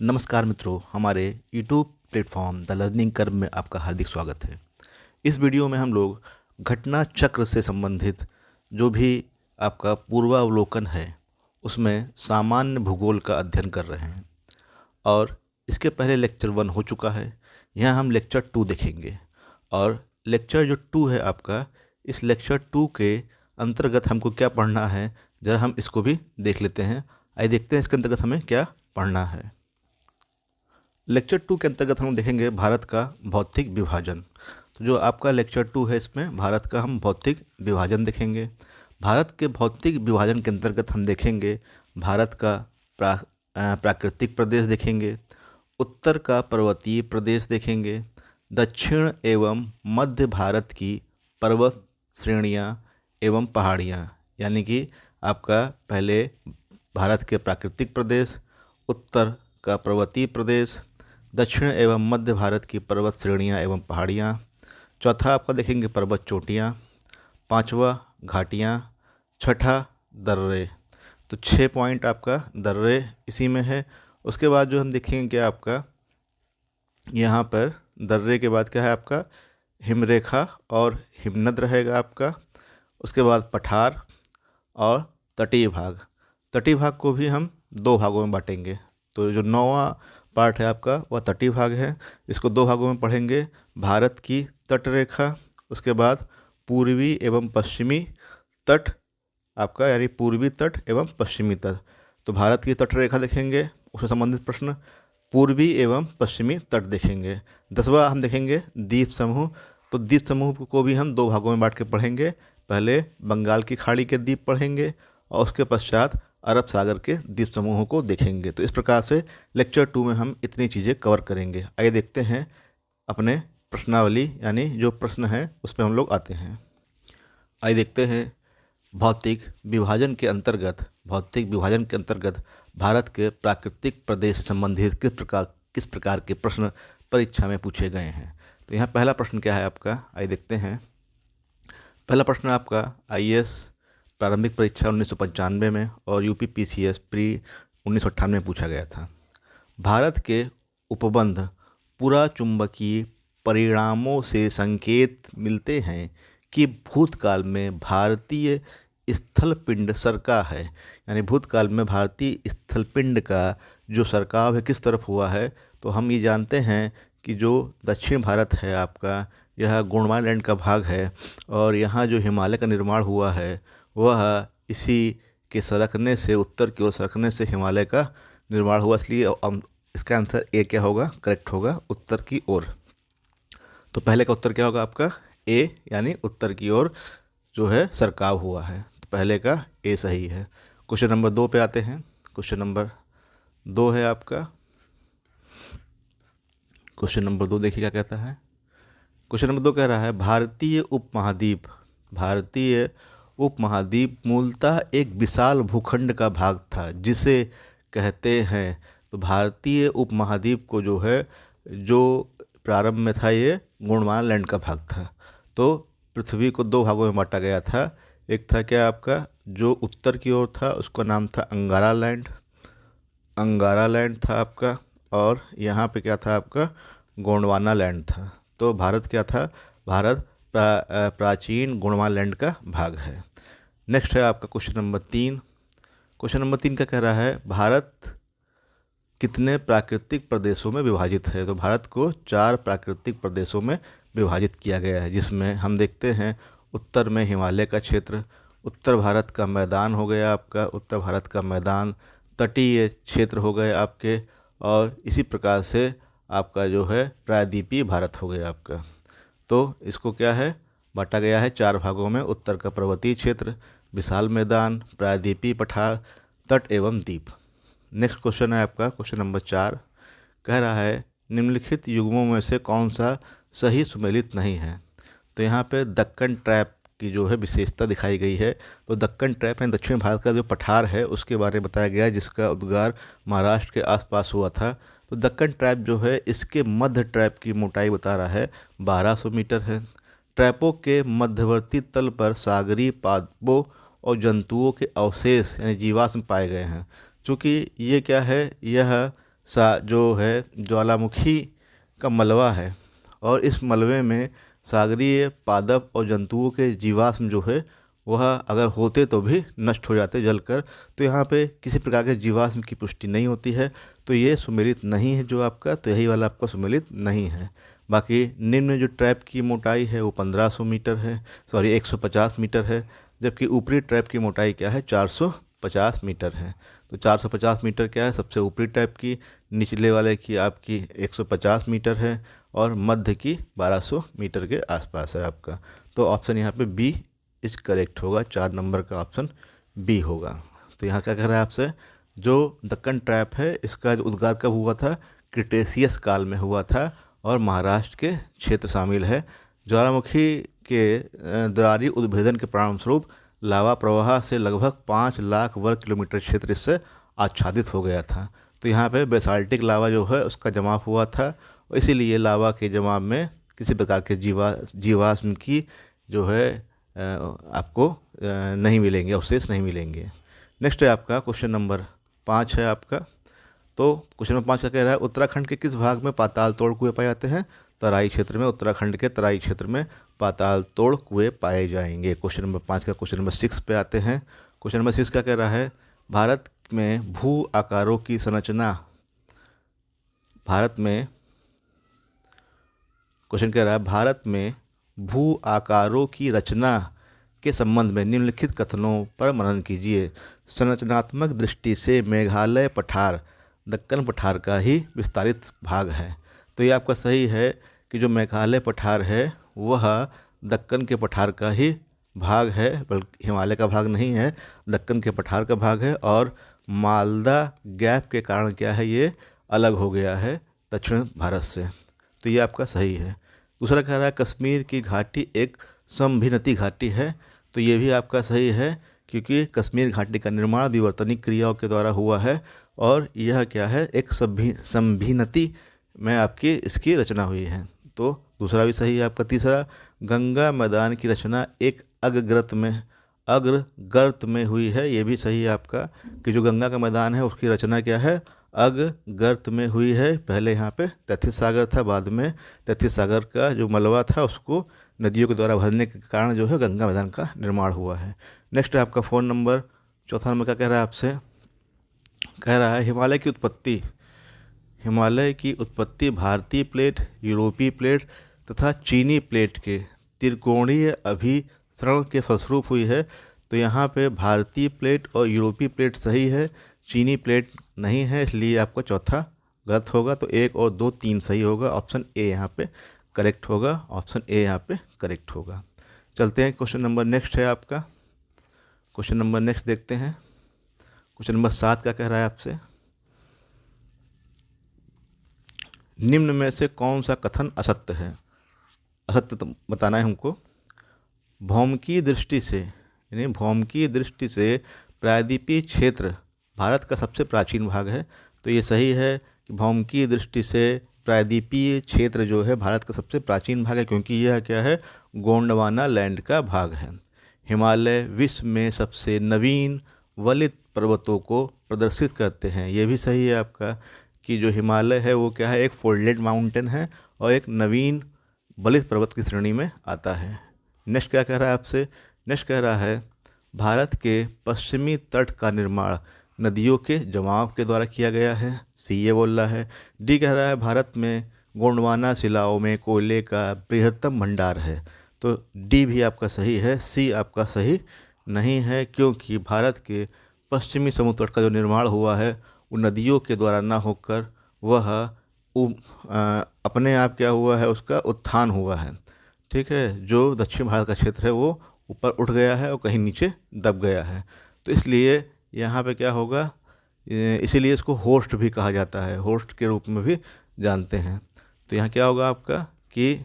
नमस्कार मित्रों, हमारे YouTube platform the learning curve में आपका हार्दिक स्वागत है। इस वीडियो में हम लोग घटना चक्र से संबंधित जो भी आपका पूर्वावलोकन है उसमें सामान्य भूगोल का अध्ययन कर रहे हैं और इसके पहले लेक्चर 1 हो चुका है। यहाँ हम लेक्चर 2 देखेंगे और लेक्चर जो 2 है आपका, इस लेक्चर 2 के अंतर्गत हमको क्या पढ़ना है ज़रा हम इसको भी देख लेते हैं। आइए देखते हैं इसके अंतर्गत हमें क्या पढ़ना है। लेक्चर 2 के अंतर्गत हम देखेंगे भारत का भौतिक विभाजन। तो जो आपका लेक्चर 2 है इसमें भारत का हम भौतिक विभाजन देखेंगे। भारत के भौतिक विभाजन के अंतर्गत हम देखेंगे भारत का प्राकृतिक प्रदेश देखेंगे, उत्तर का पर्वतीय प्रदेश देखेंगे, दक्षिण एवं मध्य भारत की पर्वत श्रेणियाँ एवं पहाड़ियाँ, यानी कि आपका पहले भारत के प्राकृतिक प्रदेश, उत्तर का पर्वतीय प्रदेश, दक्षिण एवं मध्य भारत की पर्वत श्रेणियाँ एवं पहाड़ियाँ। चौथा आपका देखेंगे पर्वत चोटियाँ, पांचवा घाटियाँ, छठा दर्रे। तो 6 पॉइंट आपका दर्रे इसी में है। उसके बाद जो हम देखेंगे क्या आपका यहाँ पर दर्रे के बाद क्या है आपका हिमरेखा और हिमनद रहेगा आपका। उसके बाद पठार और तटीय भाग। तटीय भाग को भी हम 2 भागों में बांटेंगे। तो जो 9वां पार्ट है आपका वह तटीय भाग है। इसको 2 भागों में पढ़ेंगे, भारत की तट रेखा, उसके बाद पूर्वी एवं पश्चिमी तट आपका, यानी पूर्वी तट एवं पश्चिमी तट। तो भारत की तट रेखा देखेंगे, उससे संबंधित प्रश्न पूर्वी एवं पश्चिमी तट देखेंगे। 10वां हम देखेंगे द्वीप समूह। तो द्वीप समूह को भी हम 2 भागों में बांट के पढ़ेंगे। पहले बंगाल की खाड़ी के द्वीप पढ़ेंगे और उसके पश्चात अरब सागर के द्वीप समूहों को देखेंगे। तो इस प्रकार से लेक्चर 2 में हम इतनी चीज़ें कवर करेंगे। आइए देखते हैं अपने प्रश्नावली, यानी जो प्रश्न है उस पर हम लोग आते हैं। आइए देखते हैं भौतिक विभाजन के अंतर्गत भारत के प्राकृतिक प्रदेश से संबंधित किस प्रकार के प्रश्न परीक्षा में पूछे गए हैं। तो यहाँ पहला प्रश्न क्या है आपका, आइए देखते हैं। पहला प्रश्न आपका IAS प्रारंभिक परीक्षा 1995 में और UPPCS प्री 1998 में पूछा गया था। भारत के उपबंध पुरा चुंबकीय परिणामों से संकेत मिलते हैं कि भूतकाल में भारतीय स्थलपिंड सरका है, यानी भूतकाल में भारतीय स्थलपिंड का जो सरकाव है किस तरफ हुआ है। तो हम ये जानते हैं कि जो दक्षिण भारत है आपका, यह गोंडवाना लैंड का भाग है और यहाँ जो हिमालय का निर्माण हुआ है वह इसी के सरकने से, उत्तर की ओर सरकने से हिमालय का निर्माण हुआ, इसलिए इसका आंसर ए क्या होगा, करेक्ट होगा, उत्तर की ओर। तो पहले का उत्तर क्या होगा आपका ए, यानी उत्तर की ओर जो है सरकाव हुआ है। तो पहले का ए सही है। क्वेश्चन नंबर 2 पे आते हैं। क्वेश्चन नंबर 2 है आपका, क्वेश्चन नंबर 2 देखिए क्या कहता है। क्वेश्चन नंबर 2 कह रहा है भारतीय उपमहाद्वीप मूलतः एक विशाल भूखंड का भाग था जिसे कहते हैं। तो भारतीय उपमहाद्वीप को जो है, जो प्रारंभ में था ये गोंडवाना लैंड का भाग था। तो पृथ्वी को 2 भागों में बांटा गया था। एक था क्या आपका जो उत्तर की ओर था उसका नाम था अंगारा लैंड था आपका, और यहाँ पे क्या था आपका गोंडवाना लैंड था। तो भारत क्या था, भारत प्राचीन गोंडवाना लैंड का भाग है। नेक्स्ट है आपका क्वेश्चन नंबर 3। क्वेश्चन नंबर 3 का कह रहा है भारत कितने प्राकृतिक प्रदेशों में विभाजित है। तो भारत को 4 प्राकृतिक प्रदेशों में विभाजित किया गया है, जिसमें हम देखते हैं उत्तर में हिमालय का क्षेत्र, उत्तर भारत का मैदान हो गया आपका, उत्तर भारत का मैदान, तटीय क्षेत्र हो गए आपके, और इसी प्रकार से आपका जो है प्रायद्वीपीय भारत हो गया आपका। तो इसको क्या है बांटा गया है 4 भागों में, उत्तर का पर्वतीय क्षेत्र, विशाल मैदान, प्रायद्वीपीय पठार, तट एवं द्वीप। नेक्स्ट क्वेश्चन है आपका क्वेश्चन नंबर 4, कह रहा है निम्नलिखित युग्मों में से कौन सा सही सुमेलित नहीं है। तो यहाँ पे दक्कन ट्रैप की जो है विशेषता दिखाई गई है। तो दक्कन ट्रैप यानी दक्षिण भारत का जो पठार है उसके बारे में बताया गया है, जिसका उद्गार महाराष्ट्र के आसपास हुआ था। तो दक्कन ट्रैप जो है इसके मध्य ट्रैप की मोटाई बता रहा है 1200 मीटर है। ट्रैपों के मध्यवर्ती तल पर सागरीय पादपों और जंतुओं के अवशेष यानी जीवाश्म पाए गए हैं। चूँकि ये क्या है, यह जो है ज्वालामुखी का मलबा है, और इस मलबे में सागरीय पादप और जंतुओं के जीवाश्म जो है वह अगर होते तो भी नष्ट हो जाते जलकर। तो यहाँ पे किसी प्रकार के जीवाश्म की पुष्टि नहीं होती है, तो ये सुमेलित नहीं है जो आपका, तो यही वाला आपका सुमेलित नहीं है। बाकी निम्न जो ट्रैप की मोटाई है वो 1500 मीटर है, 150 मीटर है, जबकि ऊपरी ट्रैप की मोटाई क्या है 450 मीटर है। तो 450 मीटर क्या है सबसे ऊपरी ट्रैप की, निचले वाले की आपकी 150 मीटर है, और मध्य की 1200 मीटर के आसपास है आपका। तो ऑप्शन यहाँ पे बी इज करेक्ट होगा, 4 नंबर का ऑप्शन बी होगा। तो यहाँ क्या कह रहा है आपसे, जो दक्कन ट्रैप है इसका जो उद्गार कब हुआ था, क्रिटेशियस काल में हुआ था, और महाराष्ट्र के क्षेत्र शामिल है। ज्वालामुखी के दरारी उद्भेदन के परिणामस्वरूप लावा प्रवाह से लगभग 5 लाख वर्ग किलोमीटर क्षेत्र इससे आच्छादित हो गया था। तो यहाँ पे बेसाल्टिक लावा जो है उसका जमाव हुआ था, और इसीलिए लावा के जमाव में किसी प्रकार के जीवाश्म की जो है आपको नहीं मिलेंगे, अवशेष नहीं मिलेंगे। नेक्स्ट है आपका क्वेश्चन नंबर 5 है आपका। तो क्वेश्चन नंबर 5 का कह रहा है, उत्तराखंड के किस भाग में पाताल तोड़ कुएं पाए जाते हैं। तराई क्षेत्र में, उत्तराखंड के तराई क्षेत्र में पाताल तोड़ कुएं पाए जाएंगे। क्वेश्चन नंबर 5 का क्वेश्चन नंबर 6 पे आते हैं। क्वेश्चन नंबर 6 क्या कह रहा है, भारत में भू आकारों की संरचना, भारत में क्वेश्चन कह रहा है भारत में भू आकारों की रचना के संबंध में निम्नलिखित कथनों पर मनन कीजिए। संरचनात्मक दृष्टि से मेघालय पठार दक्कन पठार का ही विस्तारित भाग है। तो ये आपका सही है कि जो मेघालय पठार है वह दक्कन के पठार का ही भाग है, बल्कि हिमालय का भाग नहीं है, दक्कन के पठार का भाग है। और मालदा गैप के कारण क्या है, ये अलग हो गया है दक्षिण भारत से। तो ये आपका सही है। दूसरा कह रहा है कश्मीर की घाटी एक समभिनती घाटी है। तो ये भी आपका सही है, क्योंकि कश्मीर घाटी का निर्माण विवर्तनिक क्रियाओं के द्वारा हुआ है, और यह क्या है, एक समभिनती में आपकी इसकी रचना हुई है। तो दूसरा भी सही है आपका। तीसरा, गंगा मैदान की रचना एक अग्रगर्त में हुई है। ये भी सही है आपका, कि जो गंगा का मैदान है उसकी रचना क्या है, अग्रगर्त में हुई है। पहले यहाँ पे तैथिस सागर था, बाद में तैथिस सागर का जो मलबा था उसको नदियों के द्वारा भरने के कारण जो है गंगा मैदान का निर्माण हुआ है। नेक्स्ट है आपका फ़ोन नंबर, चौथा नंबर का कह रहा है आपसे, कह रहा है हिमालय की उत्पत्ति भारतीय प्लेट, यूरोपीय प्लेट तथा चीनी प्लेट के त्रिकोणीय अभिसरण के फलस्वरूप हुई है। तो यहाँ पे भारतीय प्लेट और यूरोपीय प्लेट सही है, चीनी प्लेट नहीं है, इसलिए आपका चौथा गलत होगा। तो 1 और 2 3 सही होगा, ऑप्शन ए यहाँ पे करेक्ट होगा, ऑप्शन ए यहाँ पे करेक्ट होगा। चलते हैं क्वेश्चन नंबर नेक्स्ट है आपका, क्वेश्चन नंबर नेक्स्ट देखते हैं। क्वेश्चन नंबर 7 क्या कह रहा है आपसे, निम्न में से कौन सा कथन असत्य है। असत्य तो बताना है हमको। भौमिकीय दृष्टि से प्रायद्वीपीय क्षेत्र भारत का सबसे प्राचीन भाग है। तो ये सही है कि भौमिकीय दृष्टि से प्रायद्वीपीय क्षेत्र जो है भारत का सबसे प्राचीन भाग है, क्योंकि यह क्या है, गोंडवाना लैंड का भाग है। हिमालय विश्व में सबसे नवीन वलित पर्वतों को प्रदर्शित करते हैं। ये भी सही है आपका, कि जो हिमालय है वो क्या है, एक फोल्डेड माउंटेन है और एक नवीन वलित पर्वत की श्रेणी में आता है। नेक्स्ट क्या कह रहा है आपसे, नेक्स्ट कह रहा है भारत के पश्चिमी तट का निर्माण नदियों के जमाव के द्वारा किया गया है। सी ये बोल रहा है। डी कह रहा है भारत में गोंडवाना शिलाओं में कोयले का बृहत्तम भंडार है। तो डी भी आपका सही है, सी आपका सही नहीं है, क्योंकि भारत के पश्चिमी समुद्र तट का जो निर्माण हुआ है वो नदियों के द्वारा ना होकर वह अपने आप क्या हुआ है, उसका उत्थान हुआ है। ठीक है, जो दक्षिण भारत का क्षेत्र है वो ऊपर उठ गया है और कहीं नीचे दब गया है। तो इसलिए यहाँ पे क्या होगा, इसीलिए इसको होस्ट भी कहा जाता है, होस्ट के रूप में भी जानते हैं। तो यहाँ क्या होगा आपका, कि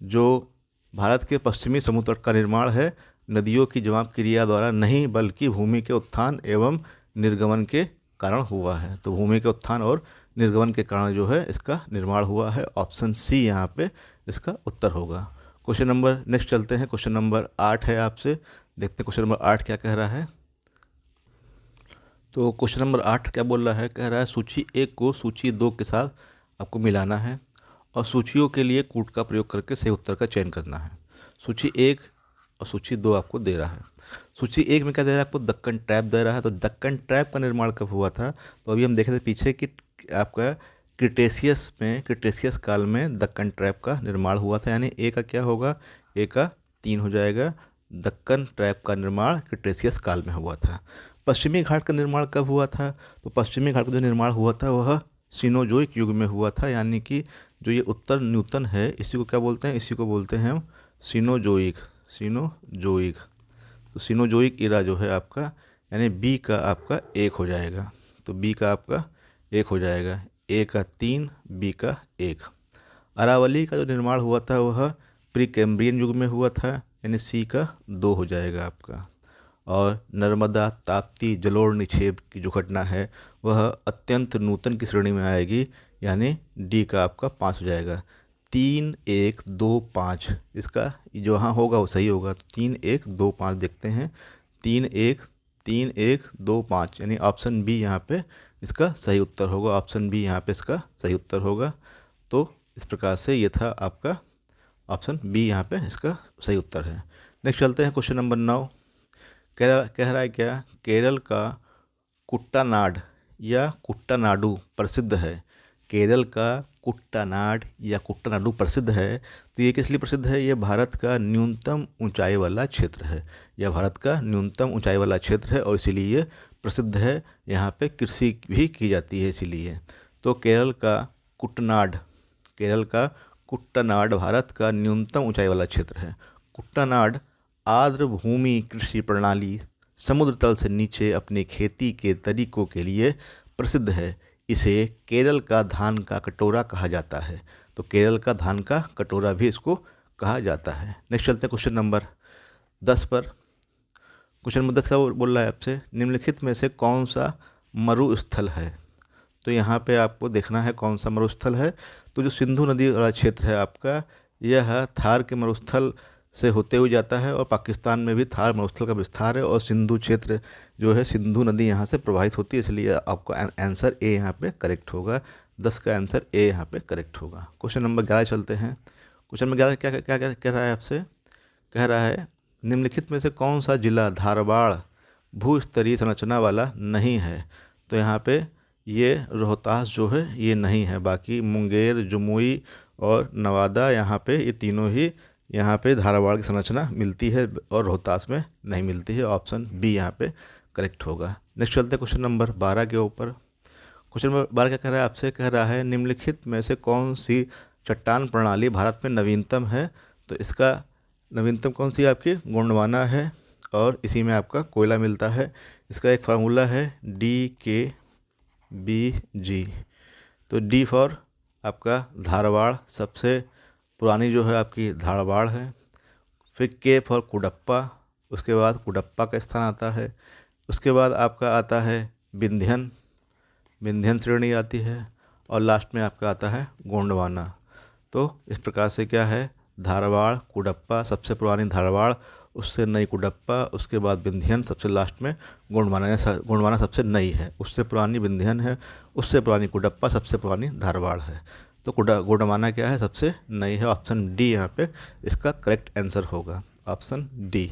जो भारत के पश्चिमी समुद्र तट का निर्माण है नदियों की जमाव क्रिया द्वारा नहीं, बल्कि भूमि के उत्थान एवं निर्गमन के कारण हुआ है। तो भूमि के उत्थान और निर्गमन के कारण जो है इसका निर्माण हुआ है। ऑप्शन सी यहाँ पे इसका उत्तर होगा। क्वेश्चन नंबर नेक्स्ट चलते हैं, क्वेश्चन नंबर 8 है आपसे, देखते हैं क्वेश्चन नंबर 8 क्या कह रहा है। तो क्वेश्चन नंबर 8 क्या बोल रहा है, कह रहा है सूची 1 को सूची 2 के साथ आपको मिलाना है और सूचियों के लिए कूट का प्रयोग करके सही उत्तर का चयन करना है। सूची 1 और सूची 2 आपको दे रहा है। सूची 1 में क्या दे रहा है आपको, दक्कन ट्रैप दे रहा है। तो दक्कन ट्रैप का निर्माण कब हुआ था, तो अभी हम देखे थे पीछे कि आपका क्रिटेशियस काल में दक्कन ट्रैप का निर्माण हुआ था, यानी ए का क्या होगा, ए का 3 हो जाएगा। दक्कन ट्रैप का निर्माण क्रिटेशियस काल में हुआ था। पश्चिमी घाट का निर्माण कब हुआ था, तो पश्चिमी घाट का जो निर्माण हुआ था वह सीनोजोइक युग में हुआ था, यानी कि जो ये उत्तर न्यूटन है इसी को क्या बोलते हैं, इसी को बोलते हैं हम सीनोजोइक। तो सीनोजोइक इरा जो है आपका, यानी बी का आपका 1 हो जाएगा। तो बी का आपका 1 हो जाएगा, ए का 3, बी का 1। अरावली का जो निर्माण हुआ था वह प्री कैम्ब्रियन युग में हुआ था, यानी सी का 2 हो जाएगा आपका। और नर्मदा ताप्ती जलोढ़ निक्षेप की जो घटना है वह अत्यंत नूतन की श्रेणी में आएगी, यानी डी का आपका 5 हो जाएगा। 3 1 2 5 इसका जो हाँ होगा वो सही होगा। तो 3 1 2 5 देखते हैं, 3 1 2 5 यानी ऑप्शन बी यहाँ पे इसका सही उत्तर होगा। ऑप्शन बी यहाँ पे इसका सही उत्तर होगा। तो इस प्रकार से ये था आपका ऑप्शन बी यहाँ पे इसका सही उत्तर है। नेक्स्ट चलते हैं क्वेश्चन नंबर 9। कह रहा है क्या, केरल का कुट्टानाड या कुट्टानाडु प्रसिद्ध है। केरल का कुट्टानाड या कुट्टानाडु प्रसिद्ध है। तो ये किस लिए प्रसिद्ध है, ये भारत का न्यूनतम ऊंचाई वाला क्षेत्र है। यह भारत का न्यूनतम ऊंचाई वाला क्षेत्र है और इसीलिए ये प्रसिद्ध है। यहाँ पे कृषि भी की जाती है इसीलिए। तो केरल का कुट्टानाड भारत का न्यूनतम ऊंचाई वाला क्षेत्र है। कुट्टानाड आर्द्र भूमि कृषि प्रणाली समुद्र तल से नीचे अपने खेती के तरीकों के लिए प्रसिद्ध है। इसे केरल का धान का कटोरा कहा जाता है। तो केरल का धान का कटोरा भी इसको कहा जाता है। नेक्स्ट चलते हैं क्वेश्चन नंबर 10 पर। क्वेश्चन नंबर 10 का बोल रहा है आपसे, निम्नलिखित में से कौन सा मरुस्थल है। तो यहाँ पे आपको देखना है कौन सा मरुस्थल है। तो जो सिंधु नदी वाला क्षेत्र है आपका, यह थार के मरुस्थल से होते हुए जाता है और पाकिस्तान में भी थार मरुस्थल का विस्तार है और सिंधु क्षेत्र जो है सिंधु नदी यहाँ से प्रवाहित होती है, इसलिए आपको आंसर ए यहाँ पे करेक्ट होगा। 10 का आंसर ए यहाँ पे करेक्ट होगा। क्वेश्चन नंबर 11 चलते हैं। क्वेश्चन नंबर 11 क्या क्या क्या कह रहा है आपसे, कह रहा है निम्नलिखित में से कौन सा जिला धारवाड़ भूस्तरीय संरचना वाला नहीं है। तो यहाँ पे ये रोहतास जो है ये नहीं है, बाकी मुंगेर, जमुई और नवादा यहाँ पे ये तीनों ही यहाँ पे धारवाड़ की संरचना मिलती है और रोहतास में नहीं मिलती है। ऑप्शन बी यहाँ पे करेक्ट होगा। नेक्स्ट चलते हैं क्वेश्चन नंबर 12 के ऊपर। क्वेश्चन नंबर 12 क्या कह रहा है आपसे, कह रहा है निम्नलिखित में से कौन सी चट्टान प्रणाली भारत में नवीनतम है। तो इसका नवीनतम कौन सी आपकी गोंडवाना है और इसी में आपका कोयला मिलता है। इसका एक फार्मूला है DKBG। तो डी फॉर आपका धारवाड़, सबसे पुरानी जो है आपकी धारवाड़ है। फिर के फॉर कुडप्पा, उसके बाद कुडप्पा का स्थान आता है। उसके बाद आपका आता है विंध्यन श्रेणी आती है और लास्ट में आपका आता है गोंडवाना। तो इस प्रकार से क्या है, धारवाड़, कुडप्पा, सबसे पुरानी धारवाड़, उससे नई कुडप्पा, उसके बाद विंध्यन, सबसे लास्ट में गोंडवाना। गोंडवाना सबसे नई है, उससे पुरानी विंध्यन है, उससे पुरानी कुडप्पा, सबसे पुरानी धारवाड़ है। तो गोंडवाना क्या है, सबसे नई है। ऑप्शन डी यहाँ पे इसका करेक्ट आंसर होगा, ऑप्शन डी।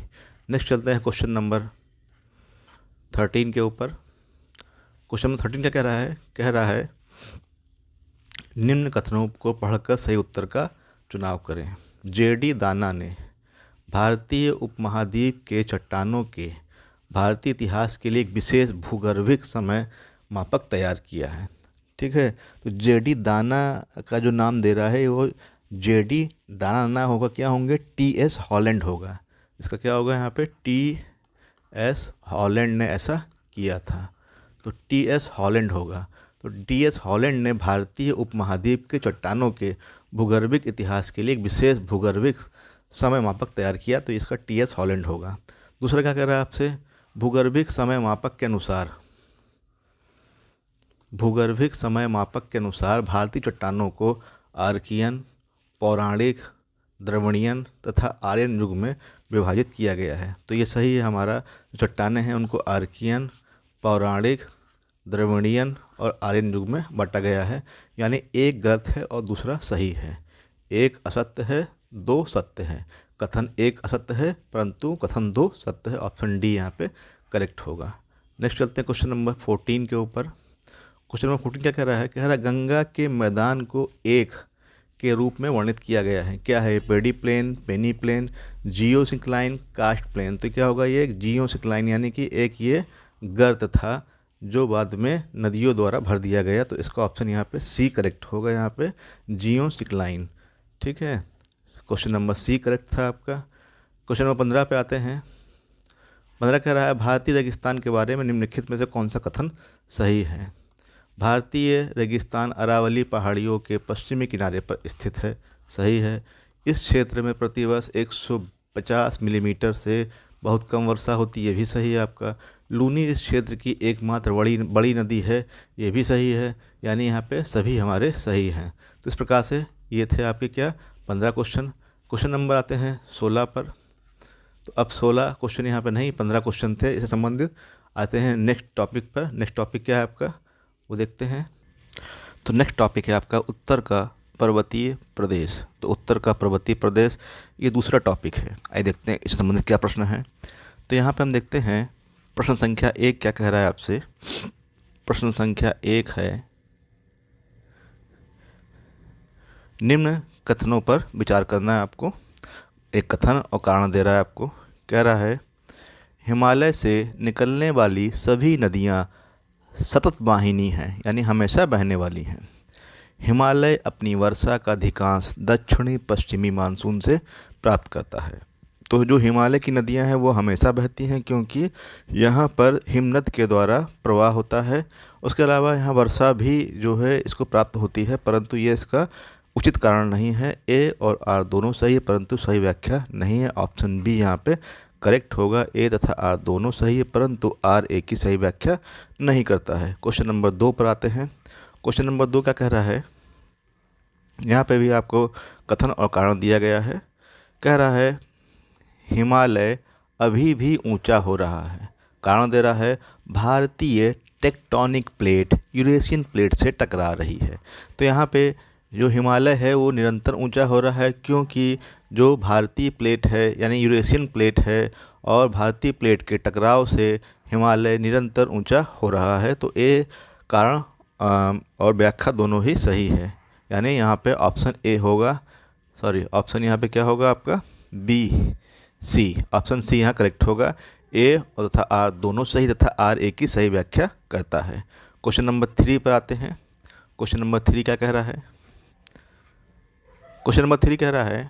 नेक्स्ट चलते हैं क्वेश्चन नंबर 13 के ऊपर। क्वेश्चन नंबर 13 क्या कह रहा है, कह रहा है निम्न कथनों को पढ़कर सही उत्तर का चुनाव करें। JD दाना ने भारतीय उपमहाद्वीप के चट्टानों के भारतीय इतिहास के लिए एक विशेष भूगर्भिक समय मापक तैयार किया है। ठीक है, तो JD दाना का जो नाम दे रहा है वो JD दाना ना होगा, क्या होंगे, TS हॉलैंड होगा। इसका क्या होगा यहाँ पे, TS हॉलैंड ने ऐसा किया था, तो TS हॉलैंड होगा। तो TS हॉलैंड ने भारतीय उपमहाद्वीप के चट्टानों के भूगर्भिक इतिहास के लिए एक विशेष भूगर्भिक समय मापक तैयार किया, तो इसका TS हॉलैंड होगा। दूसरा क्या कह रहा है आपसे, भूगर्भिक समय मापक के अनुसार, भूगर्भिक समय मापक के अनुसार भारतीय चट्टानों को आर्कियन, पौराणिक, द्रविड़ियन तथा आर्यन युग में विभाजित किया गया है। तो ये सही है, हमारा जो चट्टानें हैं उनको आर्कियन, पौराणिक, द्रविड़ियन और आर्यन युग में बांटा गया है। यानी एक गलत है और दूसरा सही है। एक असत्य है, दो सत्य है। कथन एक असत्य है परंतु कथन दो सत्य है। ऑप्शन डी यहाँ पे करेक्ट होगा। नेक्स्ट चलते हैं क्वेश्चन नंबर 14 के ऊपर। क्वेश्चन नंबर 14 क्या कह रहा है? कह रहा है गंगा के मैदान को एक के रूप में वर्णित किया गया है। क्या है? पेडी प्लेन, पेनी प्लेन, जियोसिंक्लाइन, कास्ट प्लेन। तो क्या होगा? ये जियोसिंक्लाइन यानी कि एक ये गर्त था जो बाद में नदियों द्वारा भर दिया गया। तो इसका ऑप्शन यहाँ पे सी करेक्ट होगा, यहाँ पे जियोसिंक्लाइन। ठीक है, क्वेश्चन नंबर सी करेक्ट था आपका। क्वेश्चन नंबर 15 पे आते हैं। 15 कह रहा है भारतीय रेगिस्तान के बारे में निम्नलिखित में से कौन सा कथन सही है? भारतीय रेगिस्तान अरावली पहाड़ियों के पश्चिमी किनारे पर स्थित है। सही है। इस क्षेत्र में प्रतिवर्ष 150 मिलीमीटर से बहुत कम वर्षा होती है। ये भी सही है आपका। लूनी इस क्षेत्र की एकमात्र बड़ी नदी है। ये भी सही है। यानी यहाँ पे सभी हमारे सही हैं। तो इस प्रकार से ये थे आपके क्या 15 क्वेश्चन। क्वेश्चन नंबर आते हैं 16 पर। तो अब 16 क्वेश्चन यहाँ पे नहीं, 15 क्वेश्चन थे इससे संबंधित। आते हैं नेक्स्ट टॉपिक पर। नेक्स्ट टॉपिक क्या है आपका वो देखते हैं। तो नेक्स्ट टॉपिक है आपका उत्तर का पर्वतीय प्रदेश। तो उत्तर का पर्वतीय प्रदेश ये दूसरा टॉपिक है। आइए देखते हैं इससे संबंधित क्या प्रश्न है। तो यहाँ पे हम देखते हैं प्रश्न संख्या 1 क्या कह रहा है आपसे। प्रश्न संख्या 1 है, निम्न कथनों पर विचार करना है आपको। एक कथन और कारण दे रहा है आपको। कह रहा है हिमालय से निकलने वाली सभी नदियाँ सतत वाहिनी हैं, यानी हमेशा बहने वाली हैं। हिमालय अपनी वर्षा का अधिकांश दक्षिणी पश्चिमी मानसून से प्राप्त करता है। तो जो हिमालय की नदियां हैं वो हमेशा बहती हैं क्योंकि यहाँ पर हिमनद के द्वारा प्रवाह होता है। उसके अलावा यहाँ वर्षा भी जो है इसको प्राप्त होती है, परंतु ये इसका उचित कारण नहीं है। ए और आर दोनों सही है परंतु सही व्याख्या नहीं है। ऑप्शन बी यहाँ पे करेक्ट होगा। ए तथा आर दोनों सही है परंतु आर ए की सही व्याख्या नहीं करता है। क्वेश्चन नंबर 2 पर आते हैं। क्वेश्चन नंबर 2 क्या कह रहा है? यहाँ पे भी आपको कथन और कारण दिया गया है। कह रहा है हिमालय अभी भी ऊंचा हो रहा है। कारण दे रहा है भारतीय टेक्टोनिक प्लेट यूरेशियन प्लेट से टकरा रही है। तो यहाँ पे जो हिमालय है वो निरंतर ऊंचा हो रहा है क्योंकि जो भारतीय प्लेट है यानी यूरेशियन प्लेट है और भारतीय प्लेट के टकराव से हिमालय निरंतर ऊंचा हो रहा है। तो ए कारण और व्याख्या दोनों ही सही है। यानी यहाँ पे ऑप्शन ए होगा, सॉरी ऑप्शन यहाँ पे क्या होगा आपका बी सी। ऑप्शन सी यहाँ करेक्ट होगा। ए और तथा आर दोनों सही तथा आर ए की सही व्याख्या करता है। क्वेश्चन नंबर 3 पर आते हैं। क्वेश्चन नंबर 3 क्या कह रहा है? क्वेश्चन नंबर 3 कह रहा है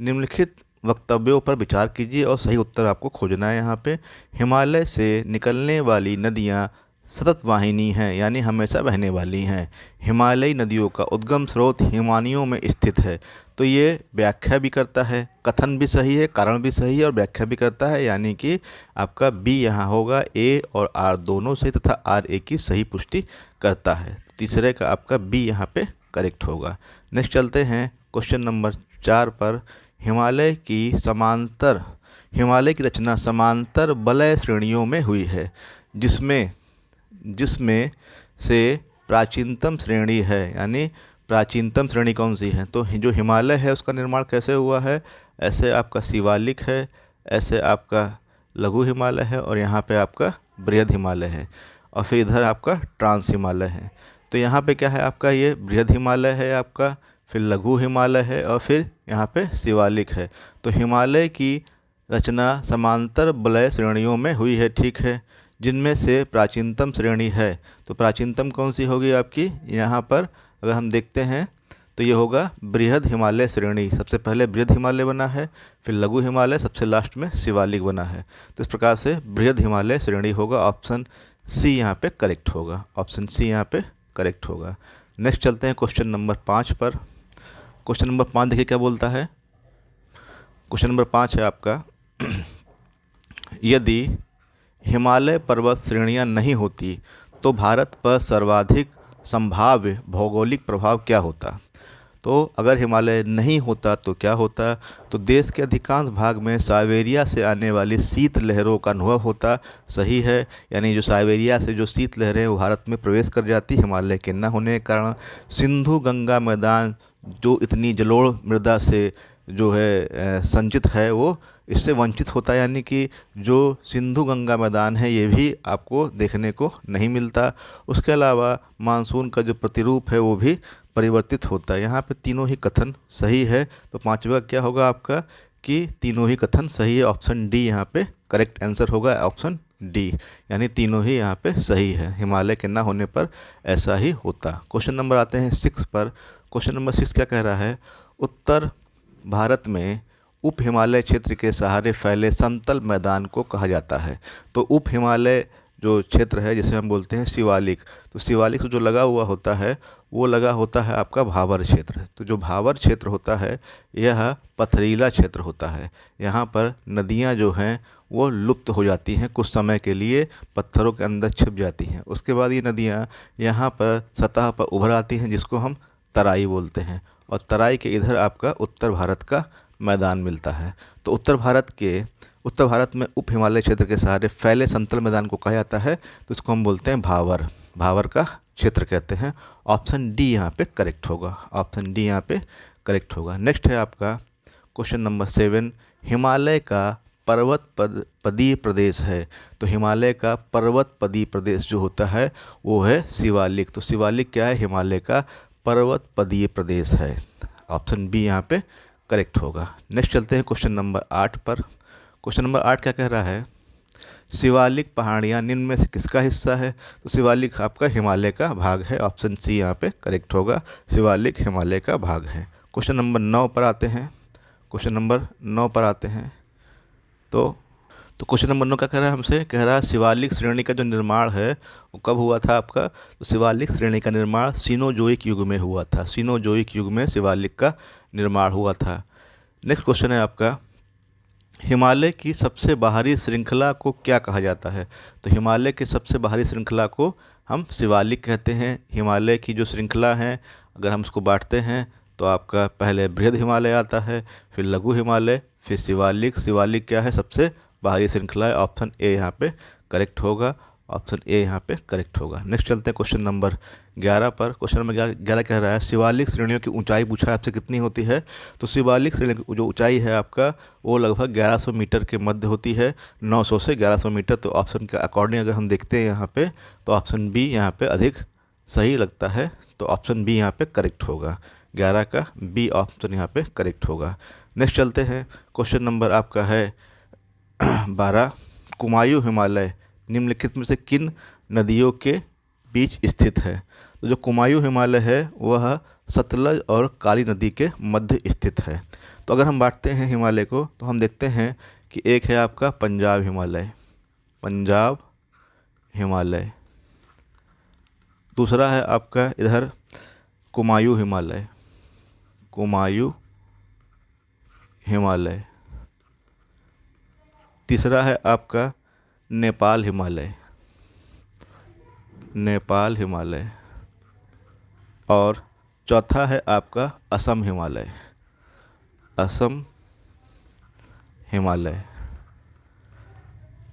निम्नलिखित वक्तव्यों पर विचार कीजिए और सही उत्तर आपको खोजना है। यहाँ पे हिमालय से निकलने वाली नदियाँ सतत वाहिनी हैं यानी हमेशा बहने वाली हैं। हिमालयी नदियों का उद्गम स्रोत हिमानियों में स्थित है। तो ये व्याख्या भी करता है, कथन भी सही है, कारण भी सही है और व्याख्या भी करता है। यानी कि आपका बी यहाँ होगा। ए और आर दोनों सही तथा आर ए की सही पुष्टि करता है। तीसरे का आपका बी यहाँ पे करेक्ट होगा। नेक्स्ट चलते हैं क्वेश्चन नंबर 4 पर। हिमालय की रचना समांतर वलय श्रेणियों में हुई है जिसमें से प्राचीनतम श्रेणी है। यानी प्राचीनतम श्रेणी कौन सी है? तो जो हिमालय है उसका निर्माण कैसे हुआ है? ऐसे आपका शिवालिक है, ऐसे आपका लघु हिमालय है और यहाँ पे आपका बृहद हिमालय है और फिर इधर आपका ट्रांस हिमालय है। तो यहाँ पे क्या है आपका ये बृहद हिमालय है आपका, फिर लघु हिमालय है और फिर यहाँ पे शिवालिक है। तो हिमालय की रचना समांतर वलय श्रेणियों में हुई है, ठीक है, जिनमें से प्राचीनतम श्रेणी है। तो प्राचीनतम कौन सी होगी आपकी? यहाँ पर अगर हम देखते हैं तो ये होगा बृहद हिमालय श्रेणी। सबसे पहले बृहद हिमालय बना है, फिर लघु हिमालय, सबसे लास्ट में शिवालिक बना है। तो इस प्रकार से बृहद हिमालय श्रेणी होगा। ऑप्शन सी यहाँ पे करेक्ट होगा। ऑप्शन सी यहाँ पे करेक्ट होगा। नेक्स्ट चलते हैं क्वेश्चन नंबर 5 पर। क्वेश्चन नंबर 5 देखिए क्या बोलता है। क्वेश्चन नंबर 5 है आपका यदि हिमालय पर्वत श्रेणियां नहीं होती तो भारत पर सर्वाधिक संभाव्य भौगोलिक प्रभाव क्या होता? तो तो अगर हिमालय नहीं होता तो क्या होता? तो देश के अधिकांश भाग में साइबेरिया से आने वाली शीत लहरों का अनुभव होता। सही है, यानी जो साइबेरिया से जो शीत लहरें वो भारत में प्रवेश कर जाती हिमालय के न होने के कारण। सिंधु गंगा मैदान जो इतनी जलोढ़ मृदा से जो है संचित है, वो इससे वंचित होता है, यानी कि जो सिंधु गंगा मैदान है ये भी आपको देखने को नहीं मिलता। उसके अलावा मानसून का जो प्रतिरूप है वो भी परिवर्तित होता है। यहाँ पे तीनों ही कथन सही है। तो पांचवा क्या होगा आपका कि तीनों ही कथन सही है। ऑप्शन डी यहाँ पे करेक्ट आंसर होगा, ऑप्शन डी, यानी तीनों ही यहाँ पे सही है। हिमालय के ना होने पर ऐसा ही होता। क्वेश्चन नंबर आते हैं 6 पर। क्वेश्चन नंबर 6 क्या कह रहा है? उत्तर भारत में उप हिमालय क्षेत्र के सहारे फैले समतल मैदान को कहा जाता है। तो उप हिमालय जो क्षेत्र है जिसे हम बोलते हैं शिवालिक, तो शिवालिक से जो लगा हुआ होता है वो लगा होता है आपका भाबर क्षेत्र। तो जो भाबर क्षेत्र होता है यह पथरीला क्षेत्र होता है। यहाँ पर नदियाँ जो हैं वो लुप्त हो जाती हैं, कुछ समय के लिए पत्थरों के अंदर छिप जाती हैं। उसके बाद ये नदियाँ यहाँ पर सतह पर उभर आती हैं, जिसको हम तराई बोलते हैं। और तराई के इधर आपका उत्तर भारत का मैदान मिलता है। तो उत्तर भारत में उप हिमालय क्षेत्र के सहारे फैले समतल मैदान को कहा जाता है। तो इसको हम बोलते हैं भावर, भावर का क्षेत्र कहते हैं। ऑप्शन डी यहाँ पे करेक्ट होगा, ऑप्शन डी यहाँ पे करेक्ट होगा। नेक्स्ट है आपका क्वेश्चन नंबर 7। हिमालय का पर्वत पदीय प्रदेश है। तो हिमालय का पर्वत पदीय प्रदेश जो होता है वो है शिवालिक। तो शिवालिक क्या है? हिमालय का पर्वत पदीय प्रदेश है। ऑप्शन बी यहाँ पे करेक्ट होगा। नेक्स्ट चलते हैं क्वेश्चन नंबर 8 पर। क्वेश्चन नंबर 8 क्या कह रहा है? शिवालिक पहाड़ियाँ निम्न में से किसका हिस्सा है? तो शिवालिक आपका हिमालय का भाग है। ऑप्शन सी यहाँ पे करेक्ट होगा, शिवालिक हिमालय का भाग है। क्वेश्चन नंबर 9 पर आते हैं। क्वेश्चन नंबर 9 पर आते हैं। तो क्वेश्चन नंबर 9 क्या कह रहा है हमसे? कह रहा है शिवालिक श्रेणी का जो निर्माण है वो कब हुआ था आपका? तो शिवालिक श्रेणी का निर्माण सीनोजोइक युग में हुआ था। सीनोजोइक युग में शिवालिक का निर्माण हुआ था। नेक्स्ट क्वेश्चन है आपका, हिमालय की सबसे बाहरी श्रृंखला को क्या कहा जाता है? तो हिमालय की सबसे बाहरी श्रृंखला को हम शिवालिक कहते हैं। हिमालय की जो श्रृंखला है अगर हम उसको बांटते हैं तो आपका पहले बृहद हिमालय आता है, फिर लघु हिमालय, फिर शिवालिक। शिवालिक क्या है? सबसे बाहरी श्रृंखला है। ऑप्शन ए यहाँ पे करेक्ट होगा, ऑप्शन ए यहाँ पे करेक्ट होगा। नेक्स्ट चलते हैं क्वेश्चन नंबर 11 पर। क्वेश्चन नंबर 11 कह रहा है शिवालिक श्रेणियों की ऊंचाई पूछा है आपसे कितनी होती है? तो शिवालिक श्रेणी की जो ऊंचाई है आपका वो लगभग 1100 मीटर के मध्य होती है, 900 से 1100 मीटर। तो ऑप्शन के अकॉर्डिंग अगर हम देखते हैं यहाँ पे तो ऑप्शन बी यहाँ पे अधिक सही लगता है। तो ऑप्शन बी यहाँ पे करेक्ट होगा, 11 का बी ऑप्शन यहाँ पे करेक्ट होगा। नेक्स्ट चलते हैं क्वेश्चन नंबर आपका है 12। कुमायूं हिमालय निम्नलिखित में से किन नदियों के बीच स्थित है? तो जो कुमायूं हिमालय है वह सतलज और काली नदी के मध्य स्थित है। तो अगर हम बांटते हैं हिमालय को तो हम देखते हैं कि एक है आपका पंजाब हिमालय, पंजाब हिमालय। दूसरा है आपका इधर कुमायूं हिमालय, कुमायूं हिमालय। तीसरा है आपका नेपाल हिमालय, नेपाल हिमालय। और चौथा है आपका असम हिमालय, असम हिमालय।